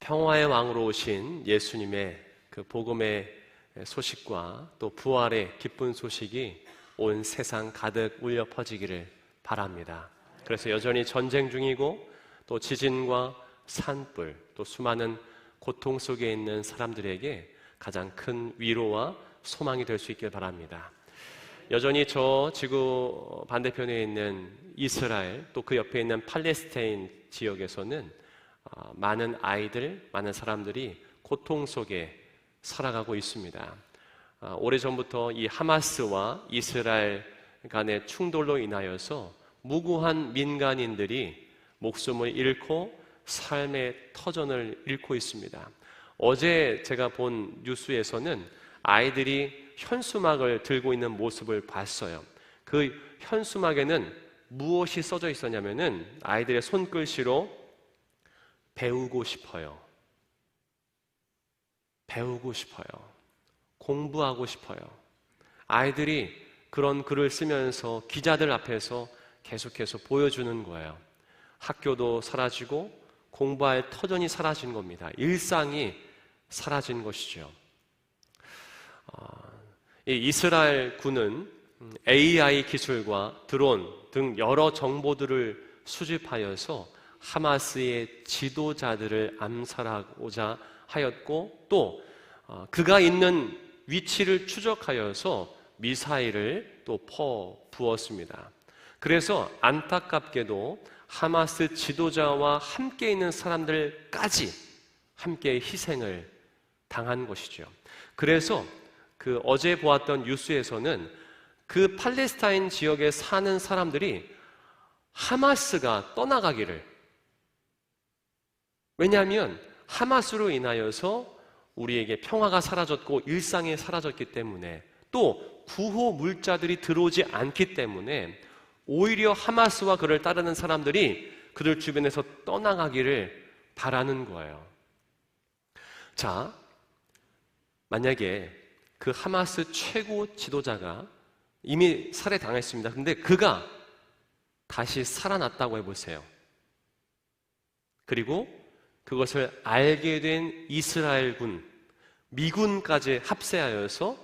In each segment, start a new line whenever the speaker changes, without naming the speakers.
평화의 왕으로 오신 예수님의 그 복음의 소식과 또 부활의 기쁜 소식이 온 세상 가득 울려 퍼지기를 바랍니다. 그래서 여전히 전쟁 중이고 또 지진과 산불 또 수많은 고통 속에 있는 사람들에게 가장 큰 위로와 소망이 될 수 있길 바랍니다. 여전히 저 지구 반대편에 있는 이스라엘 또 그 옆에 있는 팔레스타인 지역에서는 많은 아이들, 많은 사람들이 고통 속에 살아가고 있습니다. 오래전부터 이 하마스와 이스라엘 간의 충돌로 인하여서 무고한 민간인들이 목숨을 잃고 삶의 터전을 잃고 있습니다. 어제 제가 본 뉴스에서는 아이들이 현수막을 들고 있는 모습을 봤어요. 그 현수막에는 무엇이 써져 있었냐면은 아이들의 손글씨로 배우고 싶어요. 배우고 싶어요. 공부하고 싶어요. 아이들이 그런 글을 쓰면서 기자들 앞에서 계속해서 보여주는 거예요. 학교도 사라지고 공부할 터전이 사라진 겁니다. 일상이 사라진 것이죠. 이 이스라엘 군은 AI 기술과 드론 등 여러 정보들을 수집하여서 하마스의 지도자들을 암살하고자 하였고 또 그가 있는 위치를 추적하여서 미사일을 또 퍼부었습니다. 그래서 안타깝게도 하마스 지도자와 함께 있는 사람들까지 함께 희생을 당한 것이죠. 그래서 그 어제 보았던 뉴스에서는 그 팔레스타인 지역에 사는 사람들이 하마스가 떠나가기를, 왜냐하면 하마스로 인하여서 우리에게 평화가 사라졌고 일상이 사라졌기 때문에 또 구호 물자들이 들어오지 않기 때문에 오히려 하마스와 그를 따르는 사람들이 그들 주변에서 떠나가기를 바라는 거예요. 자, 만약에 그 하마스 최고 지도자가 이미 살해당했습니다. 근데 그가 다시 살아났다고 해보세요. 그리고 그것을 알게 된 이스라엘군, 미군까지 합세하여서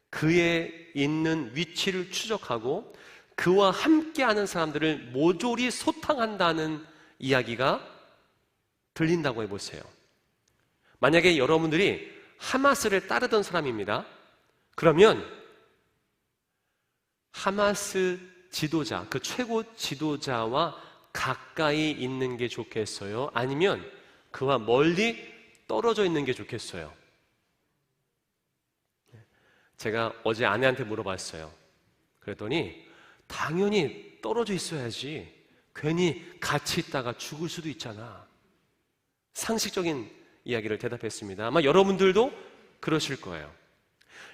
그의 있는 위치를 추적하고 그와 함께하는 사람들을 모조리 소탕한다는 이야기가 들린다고 해보세요. 만약에 여러분들이 하마스를 따르던 사람입니다. 그러면 하마스 지도자, 그 최고 지도자와 가까이 있는 게 좋겠어요? 아니면 그와 멀리 떨어져 있는 게 좋겠어요? 제가 어제 아내한테 물어봤어요. 그랬더니 당연히 떨어져 있어야지. 괜히 같이 있다가 죽을 수도 있잖아. 상식적인 이야기를 대답했습니다. 아마 여러분들도 그러실 거예요.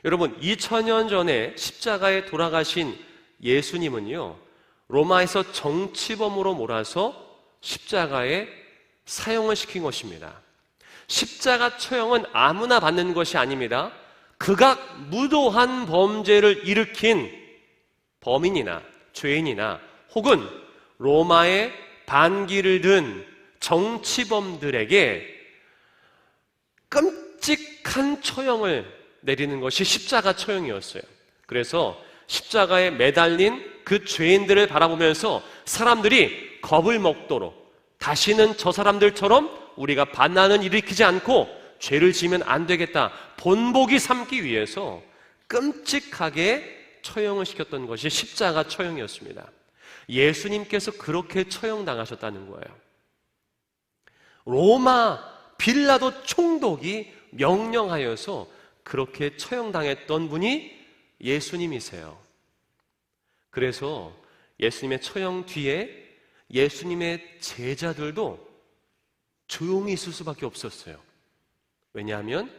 여러분, 2000년 전에 십자가에 돌아가신 예수님은요, 로마에서 정치범으로 몰아서 십자가에 사형을 시킨 것입니다. 십자가 처형은 아무나 받는 것이 아닙니다. 극악 무도한 범죄를 일으킨 범인이나 죄인이나 혹은 로마의 반기를 든 정치범들에게 끔찍한 처형을 내리는 것이 십자가 처형이었어요. 그래서 십자가에 매달린 그 죄인들을 바라보면서 사람들이 겁을 먹도록 다시는 저 사람들처럼 우리가 반란을 일으키지 않고 죄를 지으면 안 되겠다, 본보기 삼기 위해서 끔찍하게 처형을 시켰던 것이 십자가 처형이었습니다. 예수님께서 그렇게 처형당하셨다는 거예요. 로마 빌라도 총독이 명령하여서 그렇게 처형당했던 분이 예수님이세요. 그래서 예수님의 처형 뒤에 예수님의 제자들도 조용히 있을 수밖에 없었어요. 왜냐하면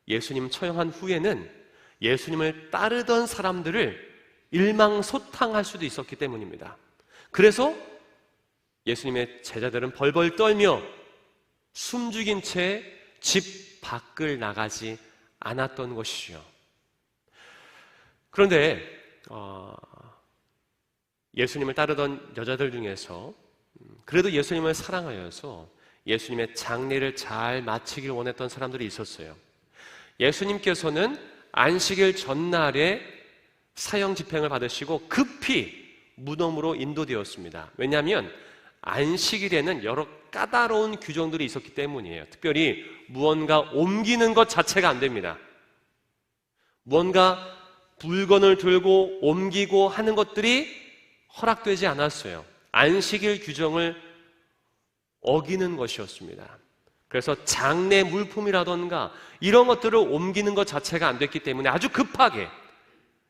예수님 처형한 후에는 예수님을 따르던 사람들을 일망소탕할 수도 있었기 때문입니다. 그래서 예수님의 제자들은 벌벌 떨며 숨죽인 채 집 밖을 나가지 않았던 것이죠. 그런데 예수님을 따르던 여자들 중에서 그래도 예수님을 사랑하여서 예수님의 장례를 잘 마치길 원했던 사람들이 있었어요. 예수님께서는 안식일 전날에 사형 집행을 받으시고 급히 무덤으로 인도되었습니다. 왜냐하면 안식일에는 여러 까다로운 규정들이 있었기 때문이에요. 특별히 무언가 옮기는 것 자체가 안 됩니다. 무언가 물건을 들고 옮기고 하는 것들이 허락되지 않았어요. 안식일 규정을 어기는 것이었습니다. 그래서 장례 물품이라던가 이런 것들을 옮기는 것 자체가 안 됐기 때문에 아주 급하게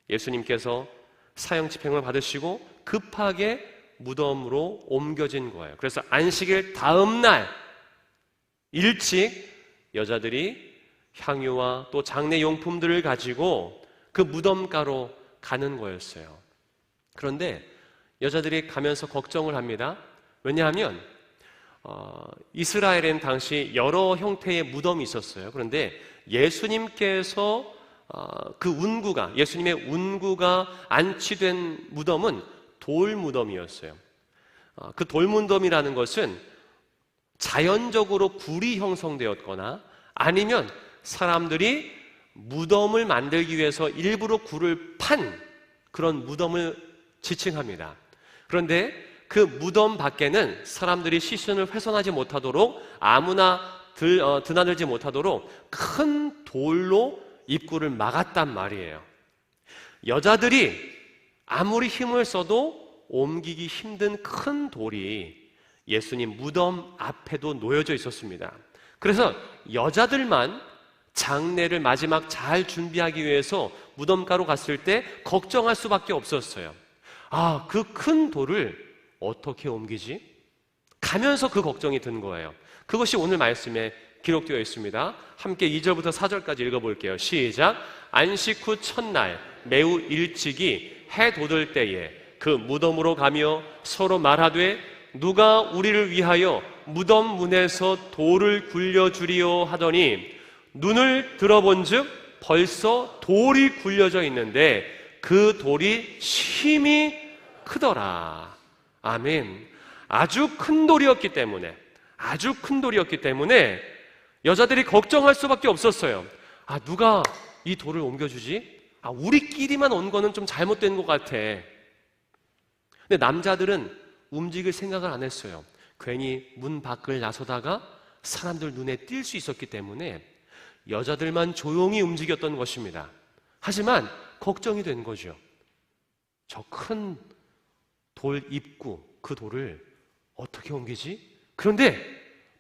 예수님께서 사형 집행을 받으시고 급하게 무덤으로 옮겨진 거예요. 그래서 안식일 다음 날 일찍 여자들이 향유와 또 장례 용품들을 가지고 그 무덤가로 가는 거였어요. 그런데 여자들이 가면서 걱정을 합니다. 왜냐하면 이스라엘에는 당시 여러 형태의 무덤이 있었어요. 그런데 예수님께서 예수님의 운구가 안치된 무덤은 돌 무덤이었어요. 그 돌 무덤이라는 것은 자연적으로 굴이 형성되었거나 아니면 사람들이 무덤을 만들기 위해서 일부러 굴을 판 그런 무덤을 지칭합니다. 그런데 그 무덤 밖에는 사람들이 시선을 훼손하지 못하도록 아무나 드나들지 못하도록 큰 돌로 입구를 막았단 말이에요. 여자들이 아무리 힘을 써도 옮기기 힘든 큰 돌이 예수님 무덤 앞에도 놓여져 있었습니다. 그래서 여자들만 장례를 마지막 잘 준비하기 위해서 무덤가로 갔을 때 걱정할 수밖에 없었어요. 그 큰 돌을 어떻게 옮기지? 가면서 그 걱정이 든 거예요. 그것이 오늘 말씀에 기록되어 있습니다. 함께 2절부터 4절까지 읽어볼게요. 시작. 안식 후 첫날 매우 일찍이 해 돋을 때에 그 무덤으로 가며 서로 말하되 누가 우리를 위하여 무덤 문에서 돌을 굴려주리요 하더니 눈을 들어본즉 벌써 돌이 굴려져 있는데 그 돌이 심히 크더라. 아멘. 아주 큰 돌이었기 때문에 여자들이 걱정할 수밖에 없었어요. 누가 이 돌을 옮겨주지? 우리끼리만 온 거는 좀 잘못된 것 같아. 근데 남자들은 움직일 생각을 안 했어요. 괜히 문 밖을 나서다가 사람들 눈에 띌 수 있었기 때문에 여자들만 조용히 움직였던 것입니다. 하지만 걱정이 된 거죠. 저 큰 돌 입구, 그 돌을 어떻게 옮기지? 그런데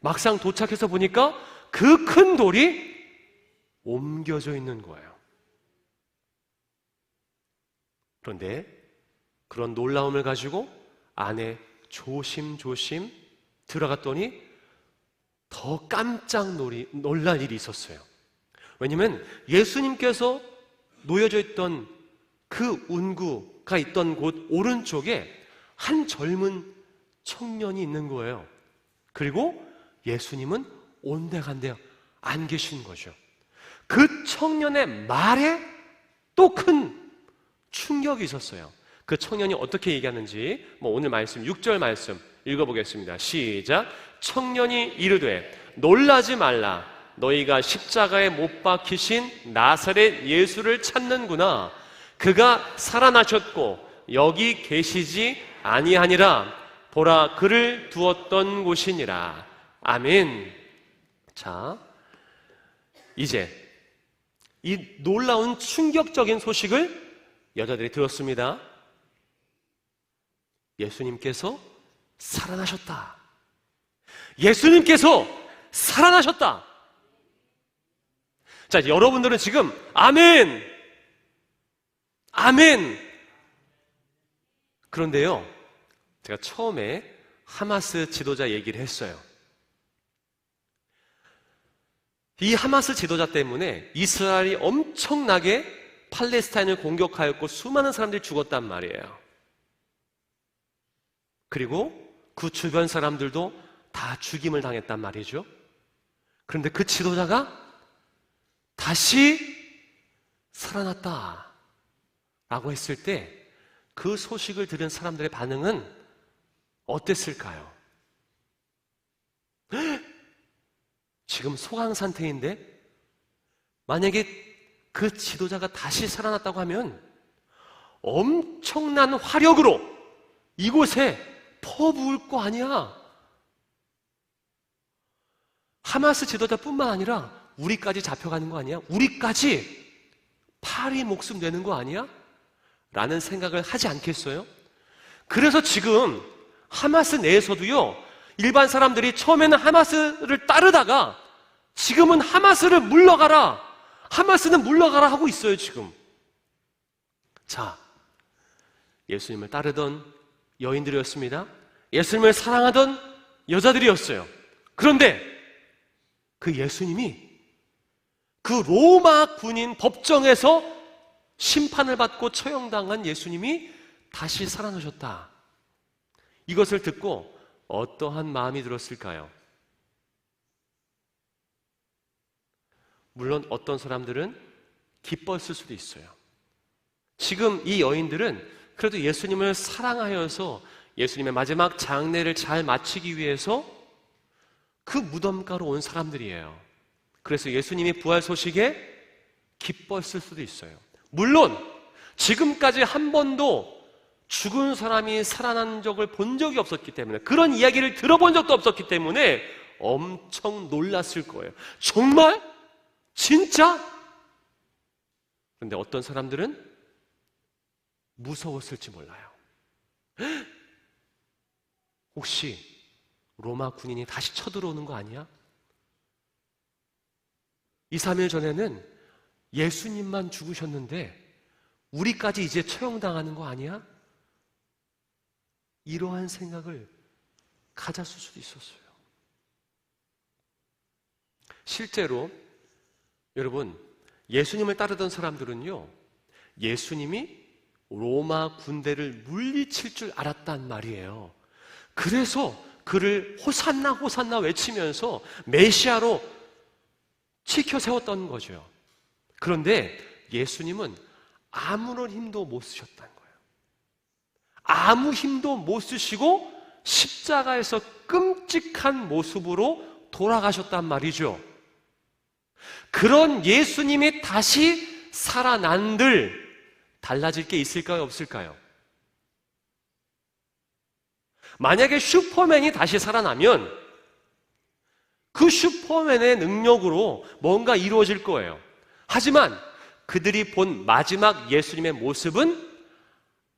막상 도착해서 보니까 그 큰 돌이 옮겨져 있는 거예요. 그런데 그런 놀라움을 가지고 안에 조심조심 들어갔더니 더 깜짝 놀랄 일이 있었어요. 왜냐하면 예수님께서 놓여져 있던 그 운구가 있던 곳 오른쪽에 한 젊은 청년이 있는 거예요. 그리고 예수님은 온데간데 안 계신 거죠. 그 청년의 말에 또 큰 충격이 있었어요. 그 청년이 어떻게 얘기하는지 오늘 말씀 6절 말씀 읽어보겠습니다. 시작. 청년이 이르되 놀라지 말라. 너희가 십자가에 못 박히신 나사렛 예수를 찾는구나. 그가 살아나셨고 여기 계시지 아니하니라. 보라 그를 두었던 곳이니라. 아멘. 자, 이제 이 놀라운 충격적인 소식을 여자들이 들었습니다. 예수님께서 살아나셨다. 예수님께서 살아나셨다. 자, 여러분들은 지금 아멘, 아멘. 그런데요, 제가 처음에 하마스 지도자 얘기를 했어요. 이 하마스 지도자 때문에 이스라엘이 엄청나게 팔레스타인을 공격하였고 수많은 사람들이 죽었단 말이에요. 그리고 그 주변 사람들도 다 죽임을 당했단 말이죠. 그런데 그 지도자가 다시 살아났다 라고 했을 때 그 소식을 들은 사람들의 반응은 어땠을까요? 지금 소강 상태인데 만약에 그 지도자가 다시 살아났다고 하면 엄청난 화력으로 이곳에 퍼부을 거 아니야. 하마스 지도자뿐만 아니라 우리까지 잡혀가는 거 아니야? 우리까지 파리 목숨 내는 거 아니야? 라는 생각을 하지 않겠어요? 그래서 지금 하마스 내에서도요, 일반 사람들이 처음에는 하마스를 따르다가 지금은 하마스를 물러가라, 하마스는 물러가라 하고 있어요, 지금. 자, 예수님을 따르던 여인들이었습니다. 예수님을 사랑하던 여자들이었어요. 그런데 그 예수님이 그 로마 군인 법정에서 심판을 받고 처형당한 예수님이 다시 살아나셨다. 이것을 듣고 어떠한 마음이 들었을까요? 물론 어떤 사람들은 기뻤을 수도 있어요. 지금 이 여인들은 그래도 예수님을 사랑하여서 예수님의 마지막 장례를 잘 마치기 위해서 그 무덤가로 온 사람들이에요. 그래서 예수님이 부활 소식에 기뻤을 수도 있어요. 물론 지금까지 한 번도 죽은 사람이 살아난 적을 본 적이 없었기 때문에, 그런 이야기를 들어본 적도 없었기 때문에 엄청 놀랐을 거예요. 정말? 진짜? 그런데 어떤 사람들은 무서웠을지 몰라요. 혹시 로마 군인이 다시 쳐들어오는 거 아니야? 2, 3일 전에는 예수님만 죽으셨는데 우리까지 이제 처형당하는 거 아니야? 이러한 생각을 가졌을 수도 있었어요. 실제로 여러분, 예수님을 따르던 사람들은요, 예수님이 로마 군대를 물리칠 줄 알았단 말이에요. 그래서 그를 호산나 호산나 외치면서 메시아로 치켜 세웠던 거죠. 그런데 예수님은 아무런 힘도 못 쓰셨다는 거예요. 아무 힘도 못 쓰시고 십자가에서 끔찍한 모습으로 돌아가셨단 말이죠. 그런 예수님이 다시 살아난들 달라질 게 있을까요? 없을까요? 만약에 슈퍼맨이 다시 살아나면 그 슈퍼맨의 능력으로 뭔가 이루어질 거예요. 하지만 그들이 본 마지막 예수님의 모습은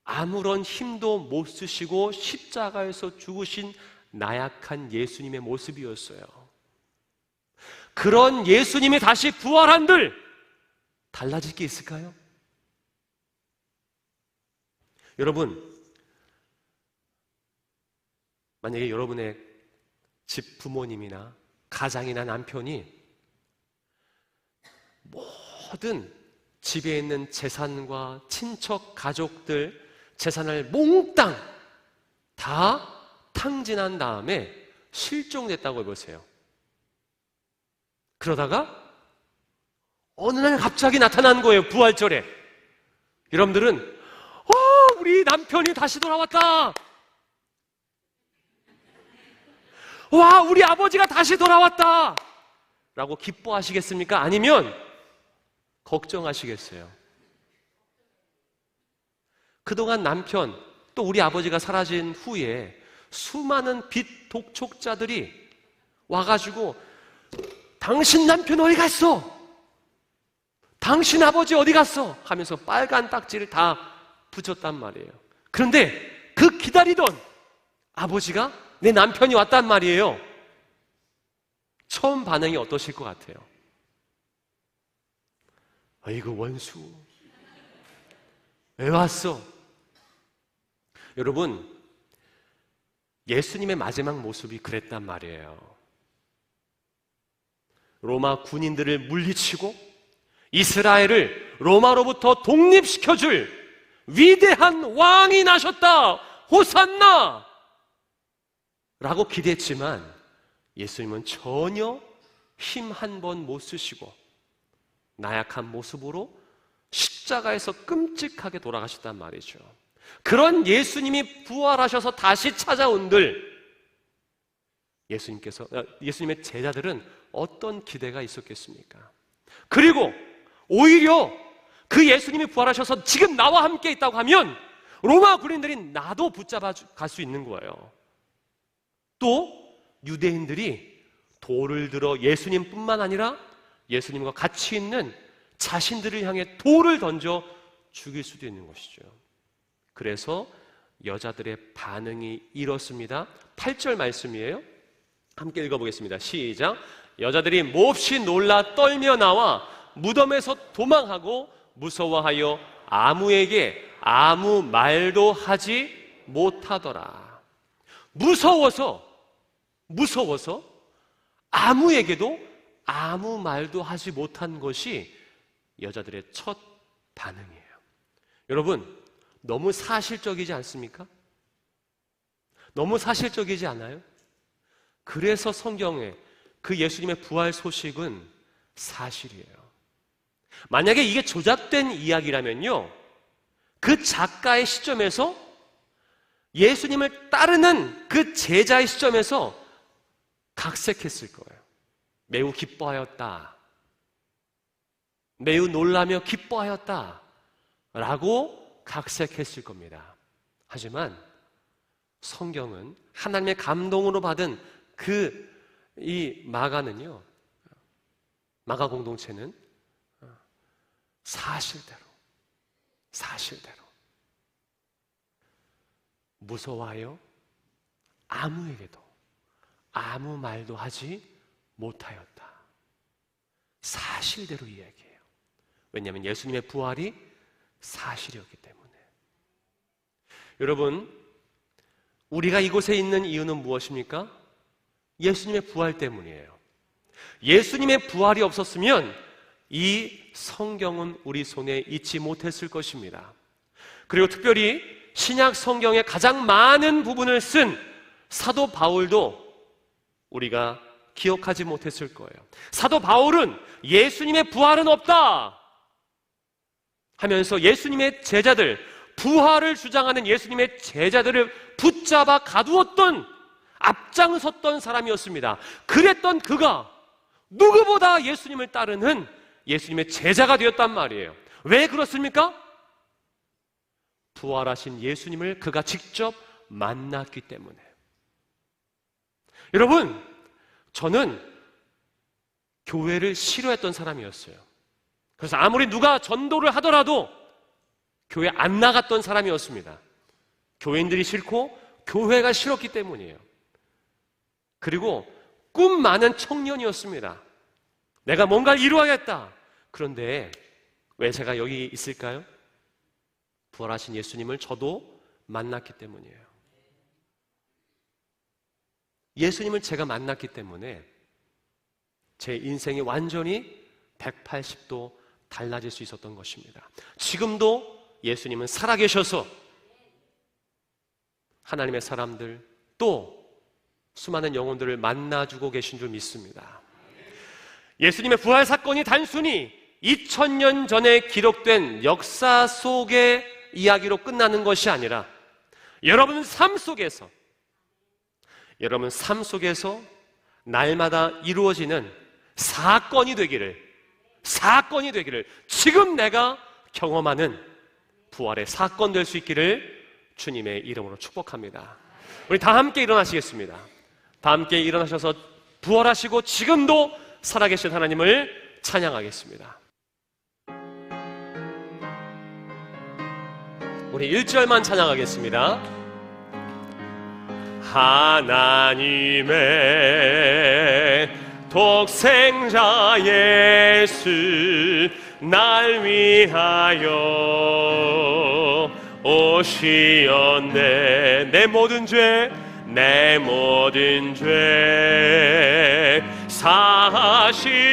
아무런 힘도 못 쓰시고 십자가에서 죽으신 나약한 예수님의 모습이었어요. 그런 예수님이 다시 부활한들 달라질 게 있을까요? 여러분, 만약에 여러분의 집 부모님이나 가장이나 남편이 모든 집에 있는 재산과 친척, 가족들 재산을 몽땅 다 탕진한 다음에 실종됐다고 해보세요. 그러다가 어느 날 갑자기 나타난 거예요, 부활절에. 여러분들은 우리 남편이 다시 돌아왔다. 와, 우리 아버지가 다시 돌아왔다 라고 기뻐하시겠습니까? 아니면 걱정하시겠어요? 그동안 남편 또 우리 아버지가 사라진 후에 수많은 빚 독촉자들이 와가지고 당신 남편 어디 갔어? 당신 아버지 어디 갔어? 하면서 빨간 딱지를 다 붙였단 말이에요. 그런데 그 기다리던 아버지가 내 남편이 왔단 말이에요. 처음 반응이 어떠실 것 같아요? 아이고 원수 왜 왔어? 여러분, 예수님의 마지막 모습이 그랬단 말이에요. 로마 군인들을 물리치고 이스라엘을 로마로부터 독립시켜줄 위대한 왕이 나셨다, 호산나! 라고 기대했지만 예수님은 전혀 힘 한 번 못 쓰시고 나약한 모습으로 십자가에서 끔찍하게 돌아가셨단 말이죠. 그런 예수님이 부활하셔서 다시 찾아온들 예수님의 제자들은 어떤 기대가 있었겠습니까? 그리고 오히려 그 예수님이 부활하셔서 지금 나와 함께 있다고 하면 로마 군인들이 나도 붙잡아 갈 수 있는 거예요. 또 유대인들이 돌을 들어 예수님뿐만 아니라 예수님과 같이 있는 자신들을 향해 돌을 던져 죽일 수도 있는 것이죠. 그래서 여자들의 반응이 이렇습니다. 8절 말씀이에요. 함께 읽어보겠습니다. 시작. 여자들이 몹시 놀라 떨며 나와 무덤에서 도망하고 무서워하여 아무에게 아무 말도 하지 못하더라. 무서워서 아무에게도 아무 말도 하지 못한 것이 여자들의 첫 반응이에요. 여러분, 너무 사실적이지 않습니까? 너무 사실적이지 않아요? 그래서 성경에 그 예수님의 부활 소식은 사실이에요. 만약에 이게 조작된 이야기라면요, 그 작가의 시점에서 예수님을 따르는 그 제자의 시점에서 각색했을 거예요. 매우 기뻐하였다, 매우 놀라며 기뻐하였다 라고 각색했을 겁니다. 하지만 성경은 하나님의 감동으로 받은 이 마가는요, 마가 공동체는 사실대로 무서워하여 아무에게도 아무 말도 하지 못하였다. 사실대로 이야기해요. 왜냐하면 예수님의 부활이 사실이었기 때문에. 여러분, 우리가 이곳에 있는 이유는 무엇입니까? 예수님의 부활 때문이에요. 예수님의 부활이 없었으면 이 성경은 우리 손에 있지 못했을 것입니다. 그리고 특별히 신약 성경의 가장 많은 부분을 쓴 사도 바울도 우리가 기억하지 못했을 거예요. 사도 바울은 예수님의 부활은 없다 하면서 예수님의 제자들, 부활을 주장하는 예수님의 제자들을 붙잡아 가두었던, 앞장섰던 사람이었습니다. 그랬던 그가 누구보다 예수님을 따르는 예수님의 제자가 되었단 말이에요. 왜 그렇습니까? 부활하신 예수님을 그가 직접 만났기 때문에. 여러분, 저는 교회를 싫어했던 사람이었어요. 그래서 아무리 누가 전도를 하더라도 교회 안 나갔던 사람이었습니다. 교인들이 싫고 교회가 싫었기 때문이에요. 그리고 꿈 많은 청년이었습니다. 내가 뭔가를 이루어야겠다. 그런데 왜 제가 여기 있을까요? 부활하신 예수님을 저도 만났기 때문이에요. 예수님을 제가 만났기 때문에 제 인생이 완전히 180도 달라질 수 있었던 것입니다. 지금도 예수님은 살아계셔서 하나님의 사람들, 또 수많은 영혼들을 만나주고 계신 줄 믿습니다. 예수님의 부활 사건이 단순히 2000년 전에 기록된 역사 속의 이야기로 끝나는 것이 아니라 여러분 삶 속에서 날마다 이루어지는 사건이 되기를 지금 내가 경험하는 부활의 사건 될 수 있기를 주님의 이름으로 축복합니다. 우리 다 함께 일어나시겠습니다. 다 함께 일어나셔서 부활하시고 지금도 살아계신 하나님을 찬양하겠습니다. 우리 1절만 찬양하겠습니다. 하나님의 독생자 예수 날 위하여 오시었네. 내 모든 죄 사하시려고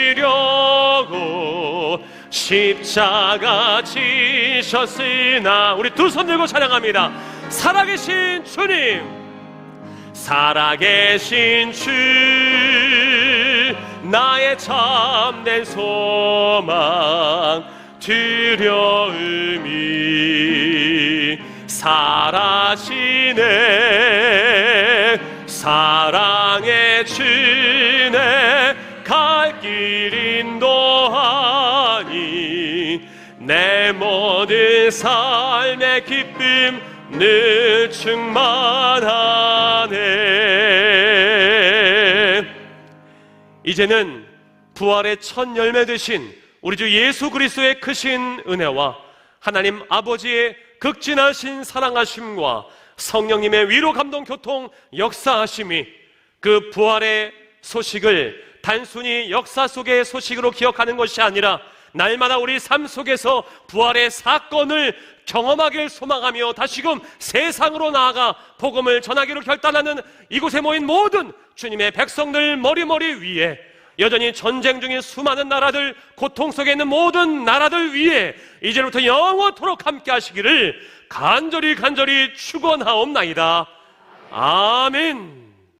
십자가 지셨으나, 우리 두 손 들고 찬양합니다. 살아계신 주님, 살아계신 주 나의 참된 소망 두려움이 사라지네. 사랑의 주내 길 인도하니 내 모든 삶의 기쁨 늘 충만하네. 이제는 부활의 첫 열매 되신 우리 주 예수 그리스도의 크신 은혜와 하나님 아버지의 극진하신 사랑하심과 성령님의 위로 감동 교통 역사하심이 그 부활의 소식을 단순히 역사 속의 소식으로 기억하는 것이 아니라 날마다 우리 삶 속에서 부활의 사건을 경험하길 소망하며 다시금 세상으로 나아가 복음을 전하기로 결단하는 이곳에 모인 모든 주님의 백성들 머리머리 위에, 여전히 전쟁 중인 수많은 나라들, 고통 속에 있는 모든 나라들 위에 이제부터 영원토록 함께 하시기를 간절히 축원하옵나이다. 아멘.